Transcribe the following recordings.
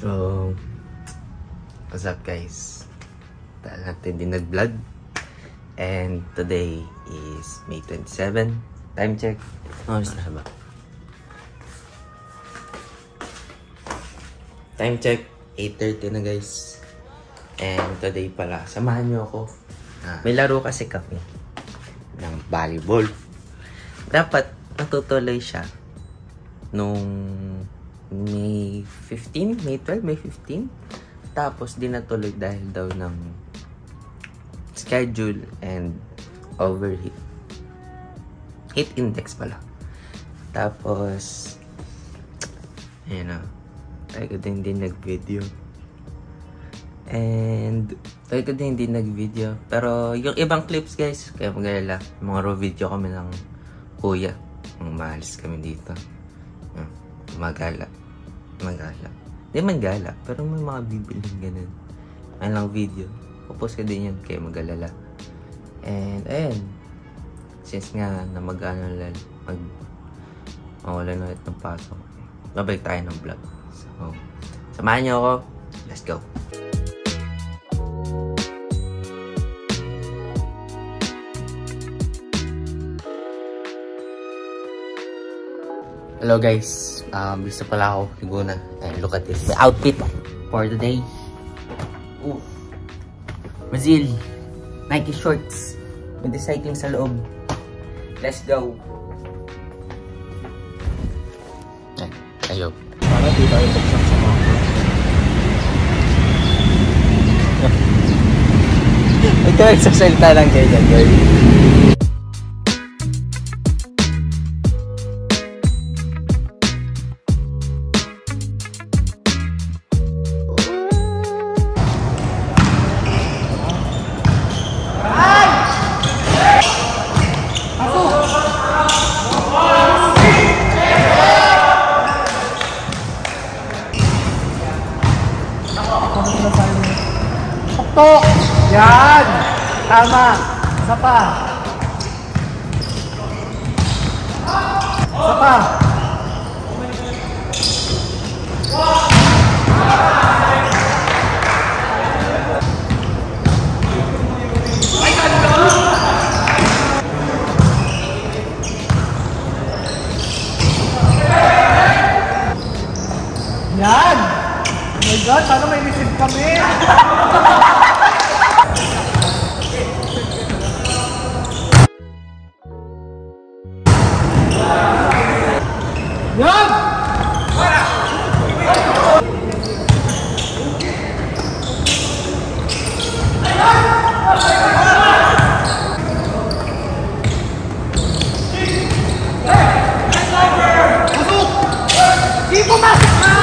So, what's up guys? Dahil natin din nag-vlog. And today is May 27. Time check. Oh, ba? Time check. 8:30 na guys. And today pala, samahan nyo ako. May laro kasi kami ng volleyball. Dapat natutuloy siya nung May 15, May 12, May 15. Tapos di natuloy dahil daw ng schedule and overheat. Heat index pala. Tapos ayun na. Tayo ko din nag-video. And tayo ko din nag-video. Pero yung ibang clips guys, kaya magalala. Mga raw video kami ng kuya. Maalis kami dito. Magala. Hindi man gala, pero may mga bibiling ganun. Ayun lang video. Popost ka din yan, kaya magalala. And ayun. Since nga na mawala na ulit ng pasok. Babalik tayo ng vlog. So, samahan niyo ako. Let's go. Hello guys, gusto pala ako Laguna, and look at this, my outfit for the day. Ooh. Brazil Nike shorts with the cycling sa loob. Let's go. Ayo. Para di tayo buksan sa mga ito, nagsasalita lang kayo dyan, girl. Tok! Yan! Tama! Isa pa! Isa pa! Yan! Oh my God! Sana may receive kami! Yan! Pasok! Di pumasok ka!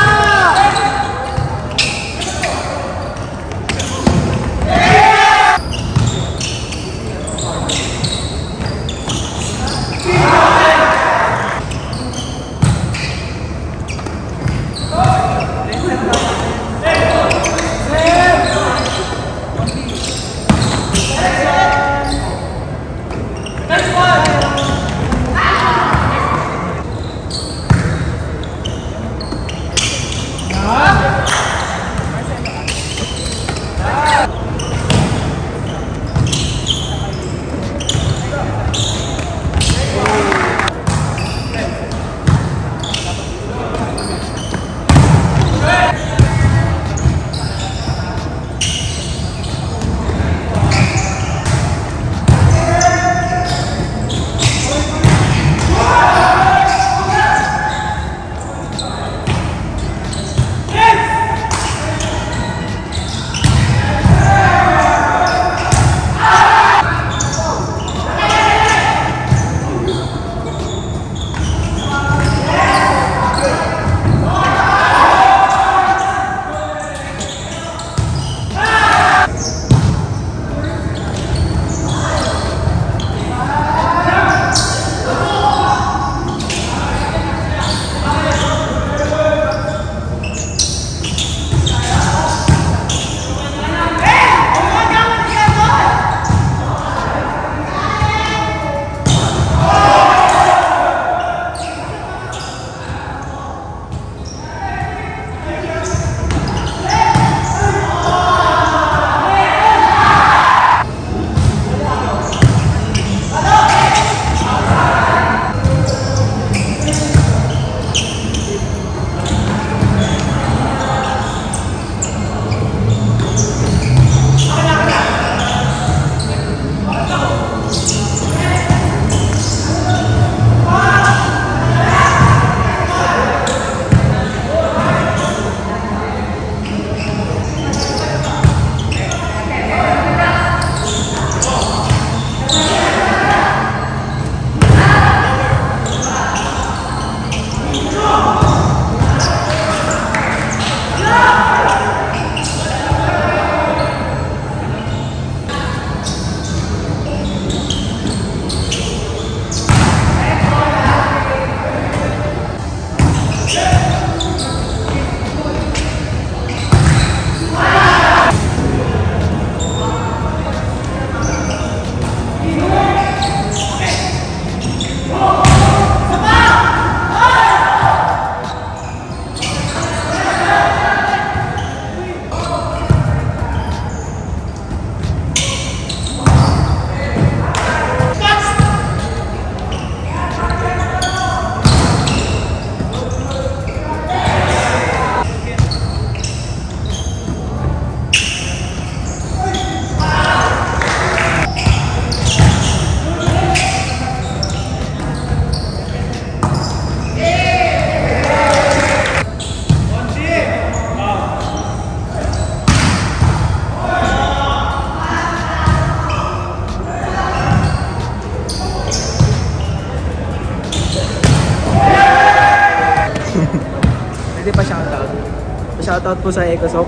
Shoutout po sa Ecosop.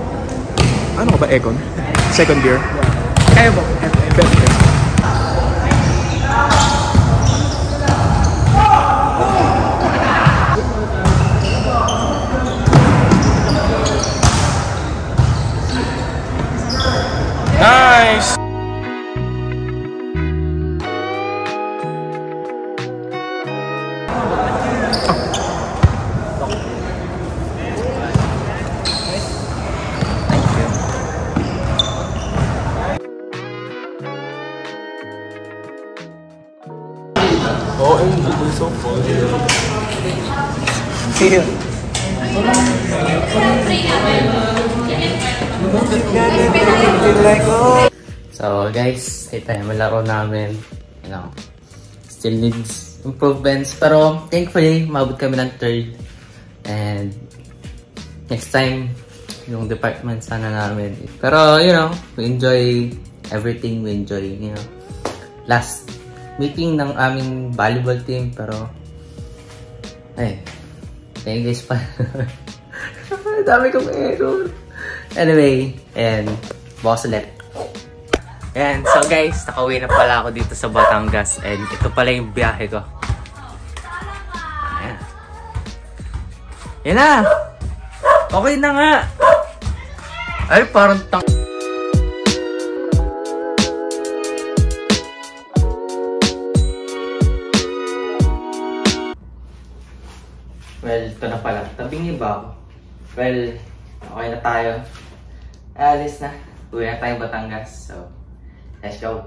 Ano ba Econ? Second beer? Kayo po. Best. Nice! Oh, it's so fun. Here. So guys, ito yung malaro namin. You know, still needs improvements. Pero thankfully, mabot kami ng third. And next time, yung department sana namin. Pero you know, we enjoy everything. We enjoy, you know, last meeting ng aming volleyball team. Pero ay, thank you guys pa. Dami kong error. Anyway, and boss ulit. Ayan, so guys, nakauwi na pala ako dito sa Batangas. And ito pala yung biyahe ko. Ayan. Yan na! Okay na nga! Ay, parang well, ito na pala. Tabingi ba ako? Well, okay na tayo. Alis na. Uwi na tayong Batangas. So, let's go.